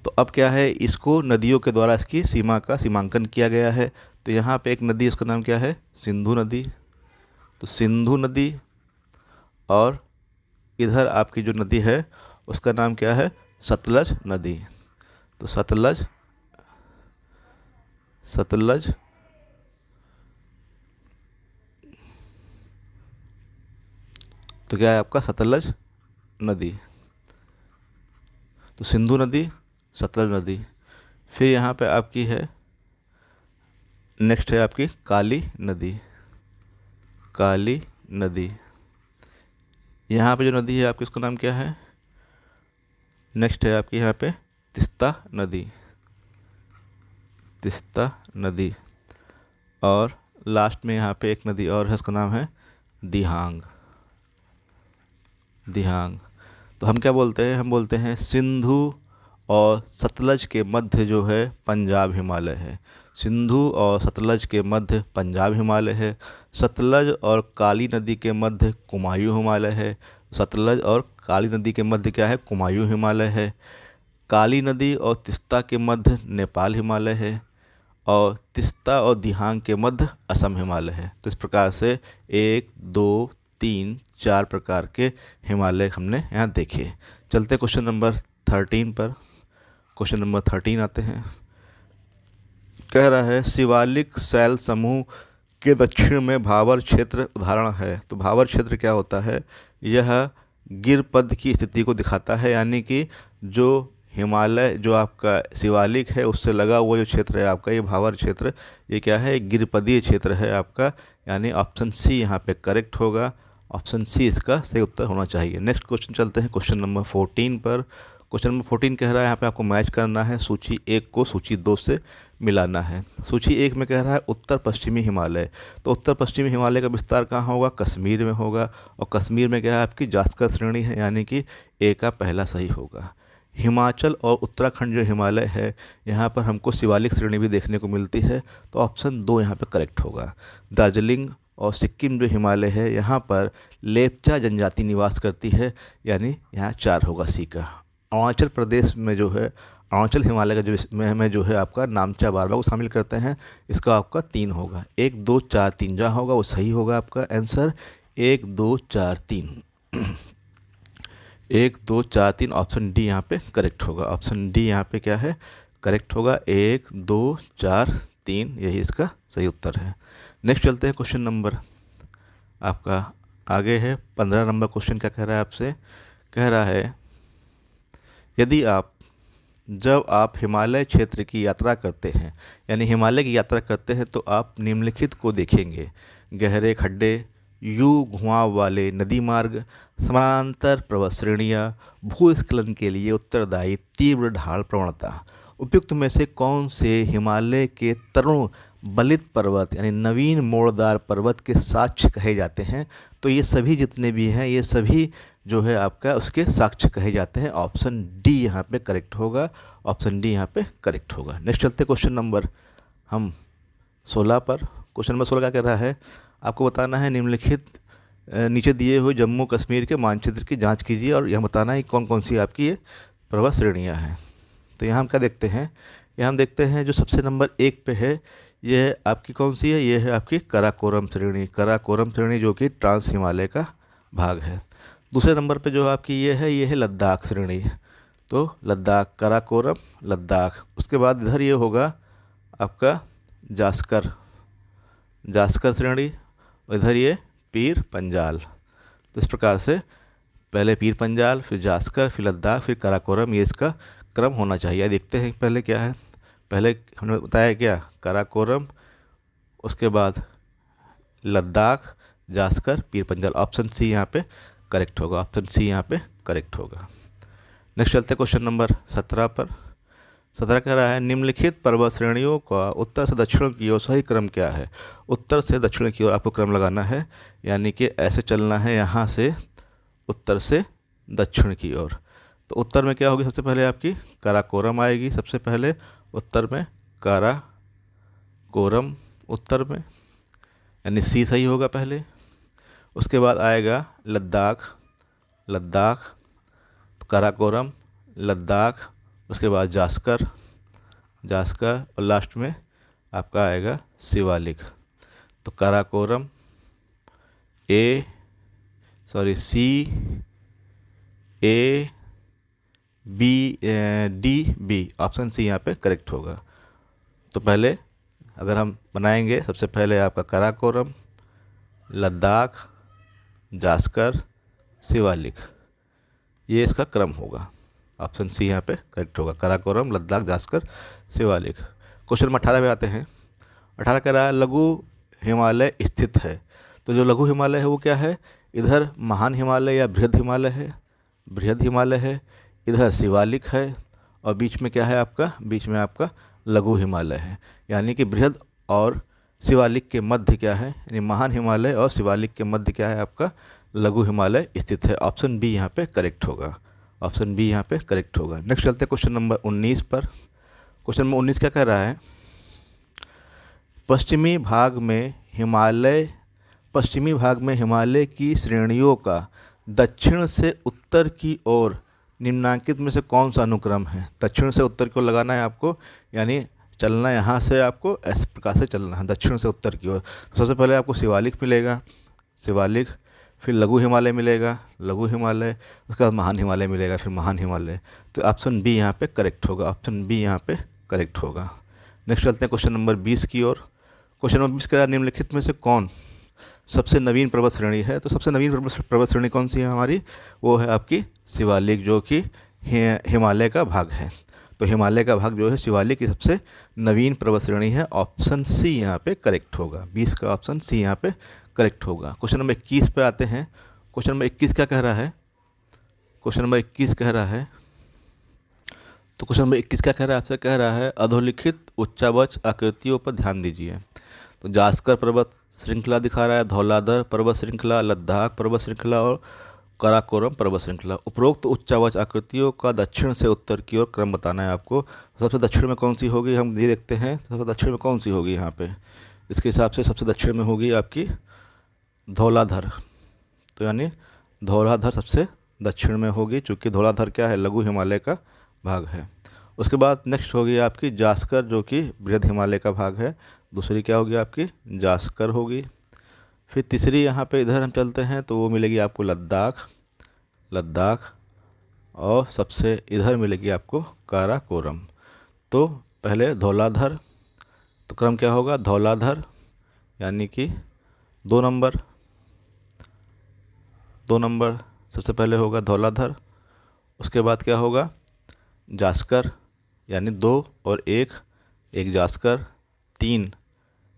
तो अब क्या है, इसको नदियों के द्वारा इसकी सीमा का सीमांकन किया गया है। तो यहाँ पे एक नदी, इसका नाम क्या है? सिंधु नदी। तो सिंधु नदी, और इधर आपकी जो नदी है उसका नाम क्या है? सतलज नदी। तो सतलज, सतलज तो क्या है आपका? सतलज नदी। तो सिंधु नदी, सतलज नदी। फिर यहाँ पे आपकी है, नेक्स्ट है आपकी काली नदी, काली नदी। यहाँ पे जो नदी है आपकी उसका नाम क्या है? नेक्स्ट है आपकी यहाँ पे तिस्ता नदी, तिस्ता नदी। और लास्ट में यहाँ पे एक नदी और है, उसका नाम है दिहांग, दिहांग। तो हम क्या बोलते हैं? हम बोलते हैं सिंधु और सतलज के मध्य जो है पंजाब हिमालय है। सिंधु और सतलज के मध्य पंजाब हिमालय है। सतलज और काली नदी के मध्य कुमायूं हिमालय है। सतलज और काली नदी के मध्य क्या है? कुमायूं हिमालय है। काली नदी और तिस्ता के मध्य नेपाल हिमालय है। और तिस्ता और दिहांग के मध्य असम हिमालय है। तो इस प्रकार से 1, 2, 3, 4 प्रकार के हिमालय हमने यहाँ देखे। चलते क्वेश्चन नंबर 13 पर। क्वेश्चन नंबर 13 आते हैं। कह रहा है शिवालिक शैल समूह के दक्षिण में भावर क्षेत्र उदाहरण है। तो भावर क्षेत्र क्या होता है? यह गिरपद की स्थिति को दिखाता है, यानी कि जो हिमालय जो आपका शिवालिक है उससे लगा हुआ जो क्षेत्र है आपका, ये भावर क्षेत्र, ये क्या है? गिरपदीय क्षेत्र है आपका, यानी ऑप्शन सी यहाँ पे करेक्ट होगा। ऑप्शन सी इसका सही उत्तर होना चाहिए। नेक्स्ट क्वेश्चन चलते हैं क्वेश्चन नंबर 14 पर। क्वेश्चन नंबर 14 कह रहा है यहाँ पे आपको मैच करना है, सूची 1 को सूची 2 से मिलाना है। सूची 1 में कह रहा है उत्तर पश्चिमी हिमालय। तो उत्तर पश्चिमी हिमालय का विस्तार कहाँ होगा? कश्मीर में होगा। और कश्मीर में क्या है? आपकी जास्कर श्रेणी है, यानी कि ए का पहला सही होगा। हिमाचल और उत्तराखंड जो हिमालय है, यहाँ पर हमको शिवालिक श्रेणी भी देखने को मिलती है, तो ऑप्शन 2 यहाँ पर करेक्ट होगा। दार्जिलिंग और सिक्किम जो हिमालय है, यहाँ पर लेप्चा जनजाति निवास करती है, यानी यहाँ 4 होगा सी का। अरुणाचल प्रदेश में जो है, अरुणाचल हिमालय का जो में जो है आपका नामचा बारवा को शामिल करते हैं, इसका आपका 3 होगा। 1, 2, 4, 3 जहाँ होगा वो सही होगा आपका आंसर। 1, 2, 4, 3 1, 2, 4, 3 ऑप्शन डी यहाँ पे करेक्ट होगा। ऑप्शन डी यहाँ पे क्या है? करेक्ट होगा। 1, 2, 4, 3 यही इसका सही उत्तर है। नेक्स्ट चलते हैं क्वेश्चन नंबर आपका आगे है 15 नंबर क्वेश्चन। क्या कह रहा है आपसे? कह रहा है यदि जब आप हिमालय क्षेत्र की यात्रा करते हैं, यानी हिमालय की यात्रा करते हैं, तो आप निम्नलिखित को देखेंगे: गहरे खड्डे, यू घुमाव वाले नदी मार्ग, समानांतर पर्वत श्रेणियाँ, भूस्खलन के लिए उत्तरदायी तीव्र ढाल प्रवणता। उपयुक्त में से कौन से हिमालय के तरुण बलित पर्वत यानी नवीन मोड़दार पर्वत के साक्ष्य कहे जाते हैं? तो ये सभी जितने भी हैं, ये सभी जो है आपका उसके साक्ष्य कहे जाते हैं। ऑप्शन डी यहाँ पे करेक्ट होगा। ऑप्शन डी यहाँ पे करेक्ट होगा। नेक्स्ट चलते क्वेश्चन नंबर हम 16 पर। क्वेश्चन नंबर 16 क्या कह रहा है? आपको बताना है निम्नलिखित नीचे दिए हुए जम्मू कश्मीर के मानचित्र की जांच कीजिए और यह बताना है कौन कौन सी आपकी ये पर्वत श्रेणियाँ हैं। तो यहाँ हम क्या देखते हैं? यहाँ हम देखते हैं जो सबसे नंबर 1 पे है, यह आपकी कौन सी है? ये है आपकी काराकोरम श्रेणी। काराकोरम श्रेणी जो कि ट्रांस हिमालय का भाग है। दूसरे नंबर पे जो आपकी ये है लद्दाख श्रेणी। तो लद्दाख, काराकोरम, लद्दाख। उसके बाद इधर ये होगा आपका जास्कर श्रेणी, और इधर ये पीर पंजाल। तो इस प्रकार से पहले पीर पंजाल, फिर जास्कर, फिर लद्दाख, फिर काराकोरम, ये इसका क्रम होना चाहिए। देखते हैं पहले क्या है। पहले हमने बताया क्या? काराकोरम, उसके बाद लद्दाख, जास्कर, पीर पंजाल। ऑप्शन सी यहाँ पे करेक्ट होगा। ऑप्शन सी यहाँ पे करेक्ट होगा। नेक्स्ट चलते हैं क्वेश्चन नंबर 17 पर। 17 कह रहा है निम्नलिखित पर्वत श्रेणियों का उत्तर से दक्षिण की ओर सही क्रम क्या है? उत्तर से दक्षिण की ओर आपको क्रम लगाना है, यानी कि ऐसे चलना है यहाँ से उत्तर से दक्षिण की ओर। तो उत्तर में क्या होगी? सबसे पहले आपकी काराकोरम आएगी। सबसे पहले उत्तर में काराकोरम उत्तर में, यानी सी सही होगा पहले। उसके बाद आएगा लद्दाख, काराकोरम, लद्दाख, उसके बाद जास्कर, और लास्ट में आपका आएगा शिवालिक। तो Karakoram C A B D B, option C यहाँ पे करेक्ट होगा। तो पहले अगर हम बनाएंगे, सबसे पहले आपका काराकोरम, लद्दाख, जास्कर, शिवालिक, ये इसका क्रम होगा। ऑप्शन सी यहाँ पे करेक्ट होगा। काराकोरम, लद्दाख, जास्कर, शिवालिक। क्वेश्चन नंबर 18 पे आते हैं। 18 कह रहा है लघु हिमालय स्थित है। तो जो लघु हिमालय है वो क्या है? इधर महान हिमालय या बृहद हिमालय है, इधर शिवालिक है, और बीच में क्या है आपका? बीच में आपका लघु हिमालय है, यानी कि बृहद और शिवालिक के मध्य क्या है? यानी महान हिमालय और शिवालिक के मध्य क्या है आपका? लघु हिमालय स्थित है। ऑप्शन बी यहाँ पे करेक्ट होगा। ऑप्शन बी यहाँ पे करेक्ट होगा। नेक्स्ट चलते हैं क्वेश्चन नंबर 19 पर। क्वेश्चन नंबर 19 क्या कह रहा है, पश्चिमी भाग में हिमालय की श्रेणियों का दक्षिण से उत्तर की ओर निम्नांकित में से कौन सा अनुक्रम है। दक्षिण से उत्तर की ओर लगाना है आपको, यानी चलना यहाँ से आपको इस प्रकार से चलना है दक्षिण से उत्तर की ओर। तो सबसे पहले आपको शिवालिक मिलेगा, शिवालिक, फिर लघु हिमालय मिलेगा, लघु हिमालय, उसके बाद महान हिमालय मिलेगा, फिर महान हिमालय। तो ऑप्शन बी यहाँ पे करेक्ट होगा, ऑप्शन बी यहाँ पे करेक्ट होगा। नेक्स्ट चलते हैं क्वेश्चन नंबर 20 की ओर। क्वेश्चन नंबर 20 का निम्नलिखित में से कौन सबसे नवीन पर्वत श्रेणी है। तो सबसे नवीन पर्वत श्रेणी कौन सी है हमारी, वो है आपकी शिवालिक, जो कि हिमालय का भाग है। तो हिमालय का भाग जो है शिवालिक की सबसे नवीन पर्वत श्रेणी है। ऑप्शन सी यहाँ पे करेक्ट होगा, 20 का ऑप्शन सी यहाँ पे करेक्ट होगा। क्वेश्चन नंबर 21 पे आते हैं। क्वेश्चन नंबर 21 क्या कह रहा है, क्वेश्चन नंबर 21 कह रहा है, तो क्वेश्चन नंबर 21 क्या कह रहा है, आपसे कह रहा है अधोलिखित उच्चावच आकृतियों पर ध्यान दीजिए। तो जास्कर पर्वत श्रृंखला दिखा रहा है, धौलाधर पर्वत श्रृंखला, लद्दाख पर्वत श्रृंखला और काराकोरम पर्वत श्रृंखला। उपरोक्त उच्चावच आकृतियों का दक्षिण से उत्तर की ओर क्रम बताना है आपको। सबसे दक्षिण में कौन सी होगी, हम ये देखते हैं सबसे दक्षिण में कौन सी होगी। यहाँ पे इसके हिसाब से सबसे दक्षिण में होगी आपकी धौलाधर। तो यानी धौलाधर सबसे दक्षिण में होगी, चूँकि धौलाधर क्या है, लघु हिमालय का भाग है। उसके बाद नेक्स्ट होगी आपकी जास्कर, जो कि बृहद हिमालय का भाग है। दूसरी क्या होगी आपकी जास्कर होगी। फिर तीसरी यहाँ पे इधर हम चलते हैं तो वो मिलेगी आपको लद्दाख, लद्दाख, और सबसे इधर मिलेगी आपको काराकोरम। तो पहले धौलाधर, तो क्रम क्या होगा, धौलाधर यानी कि 2 नंबर सबसे पहले होगा धौलाधर। उसके बाद क्या होगा जास्कर, यानी 2 और 1 जास्कर, 3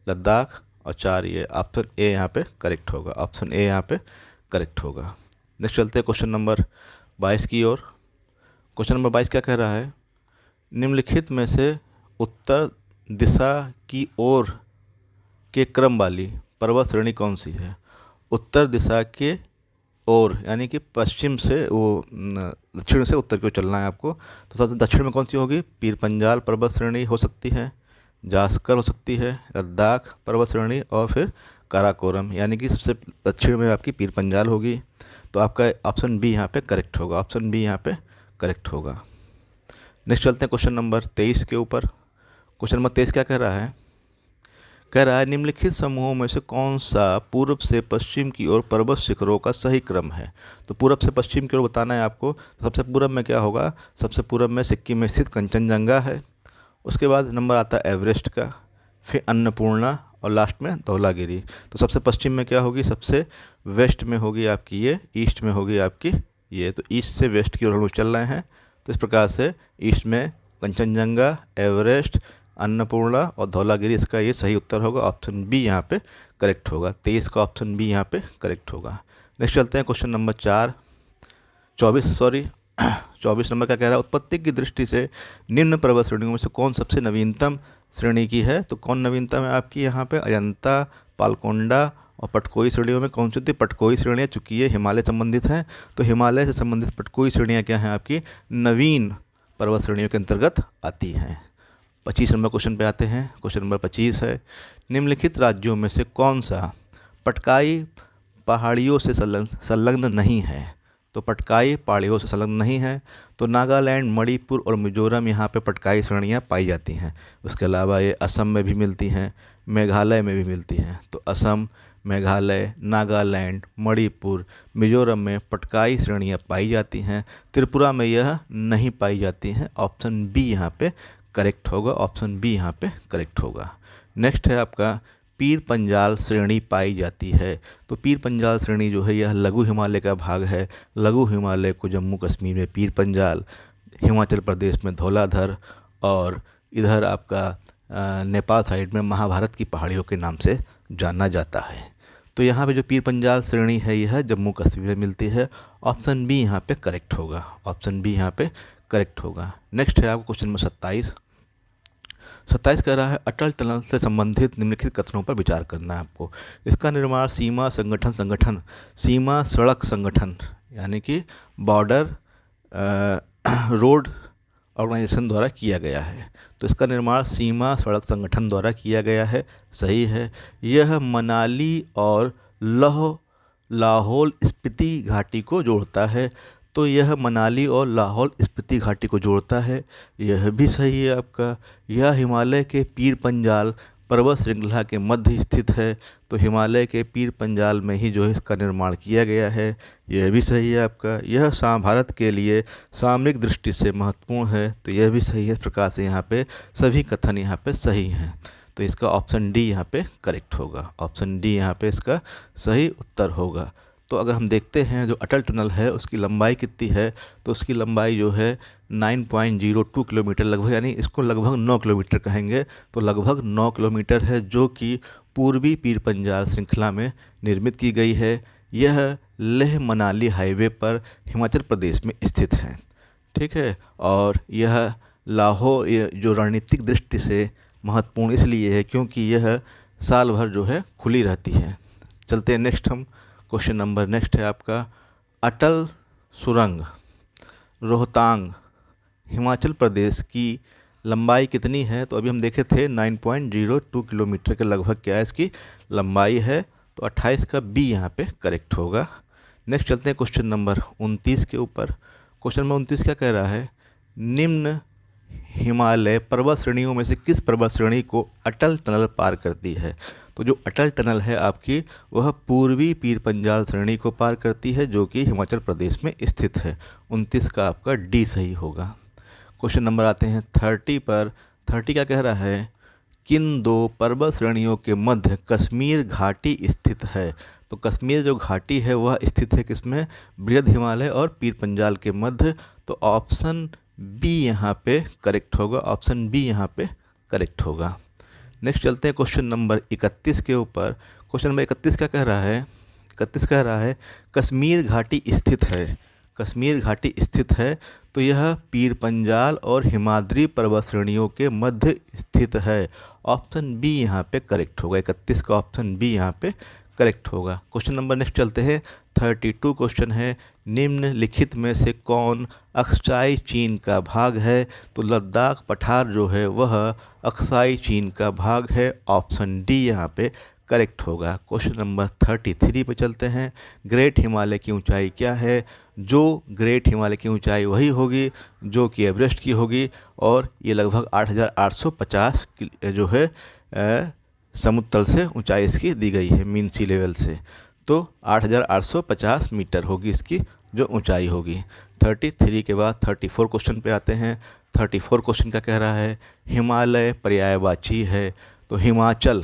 लद्दाख और 4 ये। ऑप्शन ए यहाँ पे करेक्ट होगा, ऑप्शन ए यहाँ पे करेक्ट होगा। नेक्स्ट चलते हैं क्वेश्चन नंबर 22 की ओर। क्वेश्चन नंबर 22 क्या कह रहा है, निम्नलिखित में से उत्तर दिशा की ओर के क्रम वाली पर्वत श्रेणी कौन सी है। उत्तर दिशा के ओर यानी कि पश्चिम से वो दक्षिण से उत्तर की ओर चलना है आपको। तो सबसे दक्षिण में कौन सी होगी, पीर पंजाल पर्वत श्रेणी हो सकती है, जास्कर हो सकती है, लद्दाख पर्वत श्रेणी, और फिर काराकोरम, यानी कि सबसे दक्षिण में आपकी पीर पंजाल होगी। तो आपका ऑप्शन बी यहाँ पे करेक्ट होगा, ऑप्शन बी यहाँ पे करेक्ट होगा। नेक्स्ट चलते हैं क्वेश्चन नंबर 23 के ऊपर। क्वेश्चन नंबर 23 क्या कह रहा है, कह रहा है निम्नलिखित समूहों में से कौन सा पूर्व से पश्चिम की ओर पर्वत शिखरों का सही क्रम है। तो पूर्व से पश्चिम की ओर बताना है आपको। तो सबसे पूर्व में क्या होगा, सबसे पूर्व में सिक्किम में स्थित कंचनजंगा है। उसके बाद नंबर आता है एवरेस्ट का, फिर अन्नपूर्णा और लास्ट में धौलागिरी। तो सबसे पश्चिम में क्या होगी, सबसे वेस्ट में होगी आपकी ये, ईस्ट में होगी आपकी ये। तो ईस्ट से वेस्ट की ओर हम लोग चल रहे हैं। तो इस प्रकार से ईस्ट में कंचनजंगा, एवरेस्ट, अन्नपूर्णा और धौलागिरी, इसका ये सही उत्तर होगा। ऑप्शन बी यहाँ पे करेक्ट होगा, 23 का ऑप्शन बी यहाँ पे करेक्ट होगा। नेक्स्ट चलते हैं क्वेश्चन नंबर 24 नंबर का कह रहा है उत्पत्ति की दृष्टि से निम्न पर्वत श्रेणियों में से कौन सबसे नवीनतम श्रेणी की है। तो कौन नवीनतम है आपकी यहाँ पे, अजंता, पालकोंडा और पटकोई श्रेणियों में कौन सी होती है, पटकोई श्रेणियाँ। चूँकि ये हिमालय संबंधित हैं तो हिमालय से संबंधित पटकोई श्रेणियाँ क्या हैं आपकी, नवीन पर्वत श्रेणियों के अंतर्गत आती हैं। 25 नंबर क्वेश्चन पे आते हैं। क्वेश्चन नंबर 25 है, निम्नलिखित राज्यों में से कौन सा पटकाई पहाड़ियों से संलग्न नहीं है। तो पटकाई पहाड़ियों से संलग्न नहीं है। तो नागालैंड, मणिपुर और मिजोरम यहाँ पे पटकाई श्रेणियाँ पाई जाती हैं। उसके अलावा ये असम में भी मिलती हैं, मेघालय में भी मिलती हैं। तो असम, मेघालय, नागालैंड, मणिपुर, मिजोरम में पटकाई श्रेणियाँ पाई जाती हैं। त्रिपुरा में यह नहीं पाई जाती हैं। ऑप्शन बी यहाँ पे करेक्ट होगा, ऑप्शन बी यहाँ पे करेक्ट होगा। नेक्स्ट है आपका पीर पंजाल श्रेणी पाई जाती है। तो पीर पंजाल श्रेणी जो है यह लघु हिमालय का भाग है। लघु हिमालय को जम्मू कश्मीर में पीर पंजाल, हिमाचल प्रदेश में धौलाधर और इधर आपका नेपाल साइड में महाभारत की पहाड़ियों के नाम से जाना जाता है। तो यहाँ पे जो पीर पंजाल श्रेणी है यह जम्मू कश्मीर में मिलती है। ऑप्शन बी यहाँ पे करेक्ट होगा, ऑप्शन बी यहाँ पे करेक्ट होगा। नेक्स्ट है आपको क्वेश्चन नंबर 27 कह रहा है अटल टनल से संबंधित निम्नलिखित कथनों पर विचार करना है आपको। इसका निर्माण सीमा सड़क संगठन यानी कि बॉर्डर रोड ऑर्गेनाइजेशन द्वारा किया गया है। तो इसका निर्माण सीमा सड़क संगठन द्वारा किया गया है, सही है। यह मनाली और लाहौल स्पीति घाटी को जोड़ता है। तो यह मनाली और लाहौल स्पीति घाटी को जोड़ता है, यह भी सही है आपका। यह हिमालय के पीर पंजाल पर्वत श्रृंखला के मध्य स्थित है। तो हिमालय के पीर पंजाल में ही जो है इसका निर्माण किया गया है, यह भी सही है आपका। यह भारत के लिए सामरिक दृष्टि से महत्वपूर्ण है, तो यह भी सही है। इस प्रकार से यहाँ पे सभी कथन यहाँ पे सही हैं। तो इसका ऑप्शन डी यहाँ पे करेक्ट होगा। ऑप्शन डी यहाँ पे इसका सही उत्तर होगा। तो अगर हम देखते हैं जो अटल टनल है उसकी लंबाई कितनी है, तो उसकी लंबाई जो है 9.02 किलोमीटर लगभग, यानी इसको लगभग 9 किलोमीटर कहेंगे। तो लगभग 9 किलोमीटर है, जो कि पूर्वी पीर पंजाल श्रृंखला में निर्मित की गई है। यह लेह मनाली हाईवे पर हिमाचल प्रदेश में स्थित है, ठीक है। और यह लाहौर जो रणनीतिक दृष्टि से महत्वपूर्ण इसलिए है क्योंकि यह साल भर जो है खुली रहती है। चलते हैं नेक्स्ट, हम क्वेश्चन नंबर नेक्स्ट है आपका, अटल सुरंग रोहतांग हिमाचल प्रदेश की लंबाई कितनी है। तो अभी हम देखे थे 9.02 किलोमीटर के लगभग क्या है इसकी लंबाई है। तो 28 का बी यहाँ पे करेक्ट होगा। नेक्स्ट चलते हैं क्वेश्चन नंबर 29 के ऊपर। क्वेश्चन नंबर 29 क्या कह रहा है, निम्न हिमालय पर्वत श्रेणियों में से किस पर्वत श्रेणी को अटल टनल पार करती है। तो जो अटल टनल है आपकी वह पूर्वी पीर पंजाल श्रेणी को पार करती है, जो कि हिमाचल प्रदेश में स्थित है। 29 का आपका डी सही होगा। क्वेश्चन नंबर आते हैं 30 पर। 30 क्या कह रहा है, किन दो पर्वत श्रेणियों के मध्य कश्मीर घाटी स्थित है। तो कश्मीर जो घाटी है वह स्थित है किसमें, बृहद हिमालय और पीर पंजाल के मध्य। तो ऑप्शन बी यहाँ पे करेक्ट होगा। ऑप्शन बी यहाँ पे करेक्ट होगा। नेक्स्ट चलते हैं क्वेश्चन नंबर 31 के ऊपर। क्वेश्चन नंबर 31 क्या कह रहा है, 31 कह रहा है कश्मीर घाटी स्थित है। कश्मीर घाटी स्थित है, तो यह पीर पंजाल और हिमाद्री पर्वत श्रेणियों के मध्य स्थित है। ऑप्शन बी यहाँ पे करेक्ट होगा। 31 का ऑप्शन बी यहाँ पे करेक्ट होगा। क्वेश्चन नंबर नेक्स्ट चलते हैं 32 क्वेश्चन है, निम्नलिखित में से कौन अक्साई चीन का भाग है। तो लद्दाख पठार जो है वह अक्साई चीन का भाग है। ऑप्शन डी यहाँ पे करेक्ट होगा। क्वेश्चन नंबर 33 पे चलते हैं, ग्रेट हिमालय की ऊंचाई क्या है। जो ग्रेट हिमालय की ऊंचाई वही होगी जो कि एवरेस्ट की होगी, और ये लगभग 8,850 जो है समुद्र तल से ऊंचाई इसकी दी गई है, मीन सी लेवल से। तो 8,850 मीटर होगी इसकी जो ऊंचाई होगी। 33 के बाद 34 क्वेश्चन पे आते हैं। 34 क्वेश्चन क्या कह रहा है, हिमालय पर्यायवाची है। तो हिमाचल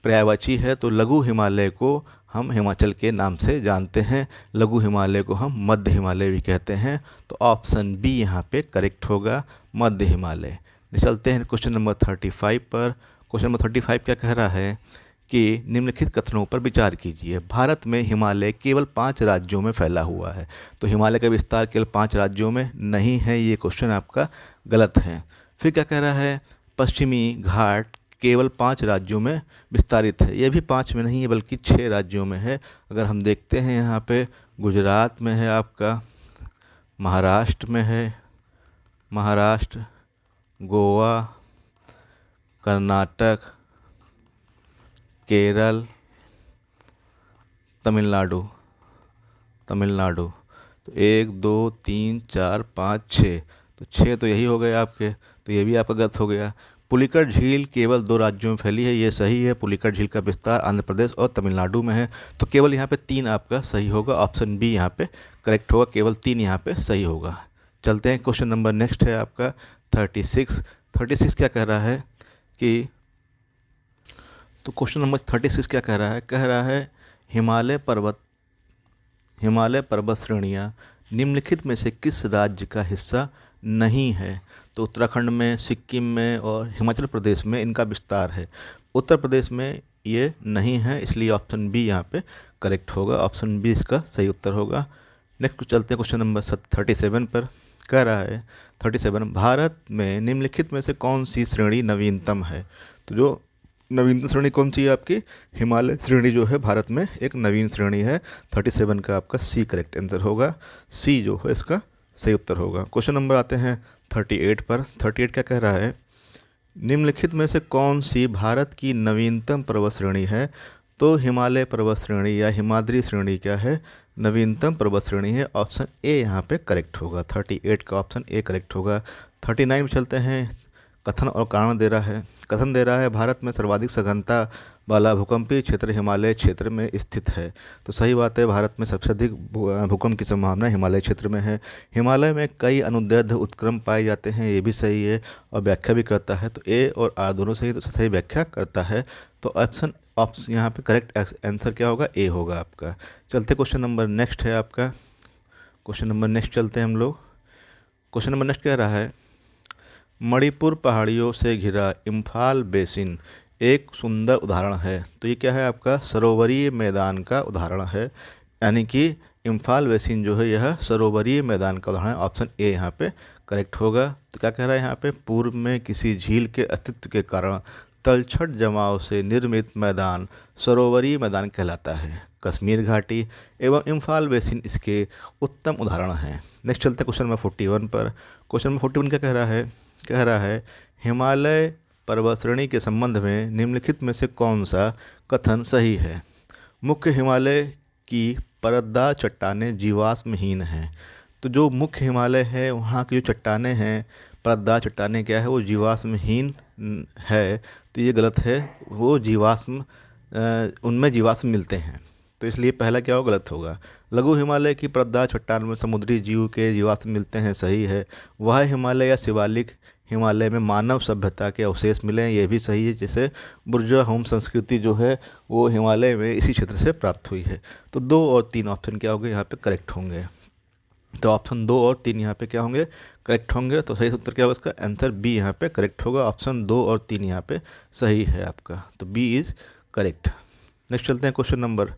पर्यायवाची है, तो लघु हिमालय को हम हिमाचल के नाम से जानते हैं। लघु हिमालय को हम मध्य हिमालय भी कहते हैं। तो ऑप्शन बी यहाँ पे करेक्ट होगा, मध्य हिमालय। चलते हैं क्वेश्चन नंबर 35 पर। क्वेश्चन नंबर 35 क्या कह रहा है कि निम्नलिखित कथनों पर विचार कीजिए। भारत में हिमालय केवल 5 राज्यों में फैला हुआ है। तो हिमालय का विस्तार केवल 5 राज्यों में नहीं है, ये क्वेश्चन आपका गलत है। फिर क्या कह रहा है, पश्चिमी घाट केवल 5 राज्यों में विस्तारित है। यह भी 5 में नहीं है बल्कि 6 राज्यों में है। अगर हम देखते हैं यहाँ पे गुजरात में है आपका, महाराष्ट्र में है, महाराष्ट्र, गोवा, कर्नाटक, केरल, तमिलनाडु। तो 1 2 3 4 5 6, तो 6 तो यही हो गए आपके। तो ये भी आपका गलत हो गया। पुलिकट झील केवल 2 राज्यों में फैली है, ये सही है। पुलिकट झील का विस्तार आंध्र प्रदेश और तमिलनाडु में है। तो केवल यहाँ पे 3 आपका सही होगा। ऑप्शन बी यहाँ पे करेक्ट होगा, केवल 3 यहाँ पे सही होगा। चलते हैं क्वेश्चन नंबर नेक्स्ट है आपका 36। 36 क्या कह रहा है कि, तो क्वेश्चन नंबर 36 क्या कह रहा है हिमालय पर्वत श्रेणियाँ निम्नलिखित में से किस राज्य का हिस्सा नहीं है। तो उत्तराखंड में, सिक्किम में और हिमाचल प्रदेश में इनका विस्तार है। उत्तर प्रदेश में ये नहीं है, इसलिए ऑप्शन बी यहाँ पे करेक्ट होगा। ऑप्शन बी इसका सही उत्तर होगा। नेक्स्ट चलते हैं क्वेश्चन नंबर 37 पर। कह रहा है 37, भारत में निम्नलिखित में से कौन सी श्रेणी नवीनतम है। तो जो नवीनतम श्रेणी कौन सी है आपकी? हिमालय श्रेणी जो है भारत में एक नवीन श्रेणी है। 37 का आपका सी करेक्ट आंसर होगा। सी जो है इसका सही उत्तर होगा। क्वेश्चन नंबर आते हैं 38 पर। 38 क्या कह रहा है? निम्नलिखित में से कौन सी भारत की नवीनतम पर्वत श्रेणी है? तो हिमालय पर्वत श्रेणी या हिमाद्री श्रेणी क्या है? नवीनतम पर्वत श्रेणी है। ऑप्शन ए यहाँ पे करेक्ट होगा। 38 का ऑप्शन ए करेक्ट होगा। 39 में चलते हैं। कथन और कारण दे रहा है। कथन दे रहा है भारत में सर्वाधिक सघनता वाला भूकंपीय क्षेत्र हिमालय क्षेत्र में स्थित है। तो सही बात है, भारत में सबसे अधिक भूकंप की संभावना हिमालय क्षेत्र में है। हिमालय में कई अनुदैर्ध्य उत्क्रम पाए जाते हैं, ये भी सही है और व्याख्या भी करता है। तो ए और आर दोनों सही, तो सही व्याख्या करता है। तो ऑप्शन यहाँ पे करेक्ट आंसर क्या होगा? ए होगा आपका। चलते क्वेश्चन नंबर नेक्स्ट है आपका। क्वेश्चन नंबर नेक्स्ट चलते हैं हम लोग। क्वेश्चन नंबर नेक्स्ट कह रहा है मणिपुर पहाड़ियों से घिरा इम्फाल बेसिन एक सुंदर उदाहरण है। तो ये क्या है आपका? सरोवरीय मैदान का उदाहरण है। यानी कि इम्फाल बेसिन जो है यह सरोवरीय मैदान का उदाहरण है। ऑप्शन ए यहाँ पे करेक्ट होगा। तो क्या कह रहा है यहाँ पे? पूर्व में किसी झील के अस्तित्व के कारण तलछट जमाव से निर्मित मैदान सरोवरीय मैदान कहलाता है। कश्मीर घाटी एवं इम्फाल बेसिन इसके उत्तम उदाहरण हैं। नेक्स्ट चलते हैं क्वेश्चन नंबर 41 पर। क्वेश्चन नंबर 41 क्या कह रहा है? कह रहा है हिमालय पर्वत श्रेणी के संबंध में निम्नलिखित में से कौन सा कथन सही है? मुख्य हिमालय की परतदार चट्टानें जीवाश्महीन हैं। तो जो मुख्य हिमालय है वहाँ की जो चट्टानें हैं, परतदार चट्टानें क्या है? वो जीवाश्महीन है। तो ये गलत है। वो उनमें जीवाश्म मिलते हैं, तो इसलिए पहला क्या होगा? गलत होगा। लघु हिमालय की परतदार चट्टान में समुद्री जीव के जीवाश्म मिलते हैं, सही है। वह हिमालय या शिवालिक हिमालय में मानव सभ्यता के अवशेष मिले हैं, ये भी सही है। जैसे बुर्जा होम संस्कृति जो है वो हिमालय में इसी क्षेत्र से प्राप्त हुई है। तो 2 और 3 ऑप्शन क्या होंगे? यहाँ पे करेक्ट होंगे। तो ऑप्शन 2 और 3 यहाँ पे क्या होंगे? करेक्ट होंगे। तो सही उत्तर क्या होगा इसका? आंसर बी यहाँ पे करेक्ट होगा। ऑप्शन 2 और 3 यहाँ पे सही है आपका। तो बी इज़ करेक्ट। नेक्स्ट चलते हैं क्वेश्चन नंबर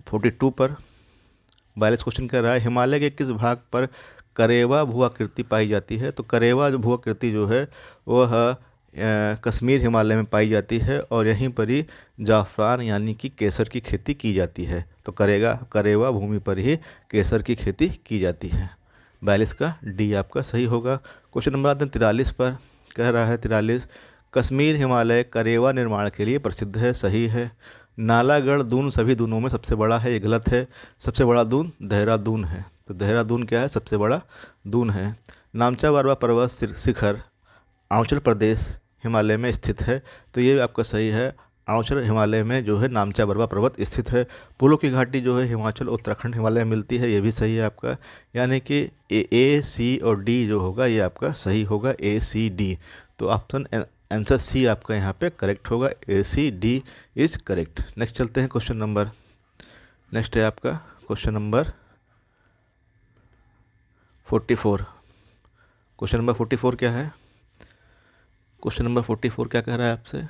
42 पर। 42 क्वेश्चन कह रहा है हिमालय के किस भाग पर करेवा भूआकृति पाई जाती है? तो करेवा जो भूआकृति जो है वह कश्मीर हिमालय में पाई जाती है और यहीं पर ही जाफरान यानी कि केसर की खेती की जाती है। तो करेवा भूमि पर ही केसर की खेती की जाती है। 42 का डी आपका सही होगा। क्वेश्चन नंबर आते हैं 43 पर। कह रहा है 43 कश्मीर हिमालय करेवा निर्माण के लिए प्रसिद्ध है, सही है। नालागढ़ दून सभी दूनों में सबसे बड़ा है, ये गलत है। सबसे बड़ा दून देहरादून है। तो देहरादून क्या है? सबसे बड़ा दून है। नामचा बारवा पर्वत शिखर अरुणाचल प्रदेश हिमालय में स्थित है। तो ये आपका सही है। अरुणाचल हिमालय में जो है नामचा बारवा पर्वत स्थित है। फूलों की घाटी जो है हिमाचल उत्तराखंड हिमालय में मिलती है, ये भी सही है आपका। यानी कि ए सी और डी जो होगा ये आपका सही होगा, ए सी डी। तो ऑप्शन आंसर सी आपका यहाँ पे करेक्ट होगा। A C D is correct. Next चलते हैं क्वेश्चन नंबर। नेक्स्ट है आपका क्वेश्चन नंबर 44। क्वेश्चन नंबर 44 क्या है? क्वेश्चन नंबर 44 क्या कह रहा है आपसे?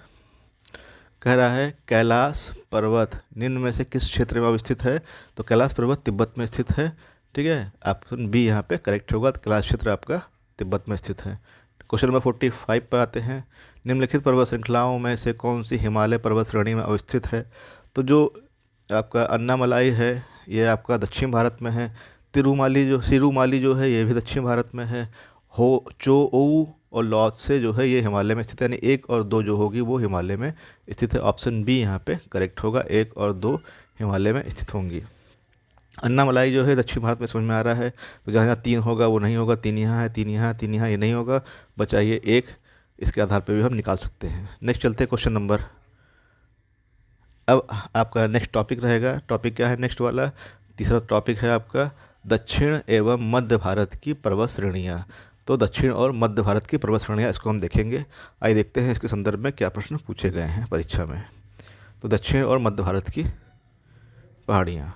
कह रहा है कैलाश पर्वत निम्न में से किस क्षेत्र में अवस्थित है? तो कैलाश पर्वत तिब्बत में स्थित है। ठीक है, ऑप्शन बी यहाँ पे करेक्ट होगा। तो कैलाश क्षेत्र आपका तिब्बत में स्थित है। क्वेश्चन नंबर 45 पर आते हैं। निम्नलिखित पर्वत श्रृंखलाओं में से कौन सी हिमालय पर्वत श्रेणी में अवस्थित है? तो जो आपका अन्नामलाई है ये आपका दक्षिण भारत में है। सिरुमाली जो है ये भी दक्षिण भारत में है। चोऊ और लॉत्से जो है ये हिमालय में स्थित है। यानी 1 और 2 जो होगी वो हिमालय में स्थित है। ऑप्शन बी यहाँ पे करेक्ट होगा। 1 और 2 हिमालय में स्थित होंगी। अन्नामलाई जो है दक्षिण भारत में समझ में आ रहा है। तो जहाँ जहाँ 3 होगा वो नहीं होगा। 3 यहाँ है, 3 यहाँ, 3 यहाँ, ये नहीं होगा। बचाइए 1, इसके आधार पर भी हम निकाल सकते हैं। नेक्स्ट चलते हैं क्वेश्चन नंबर। अब आपका नेक्स्ट टॉपिक रहेगा। टॉपिक क्या है नेक्स्ट वाला? तीसरा टॉपिक है आपका दक्षिण एवं मध्य भारत की पर्वत श्रेणियाँ। तो दक्षिण और मध्य भारत की पर्वत श्रेणियाँ, इसको हम देखेंगे। आइए देखते हैं इसके संदर्भ में क्या प्रश्न पूछे गए हैं परीक्षा में। तो दक्षिण और मध्य भारत की पहाड़ियाँ।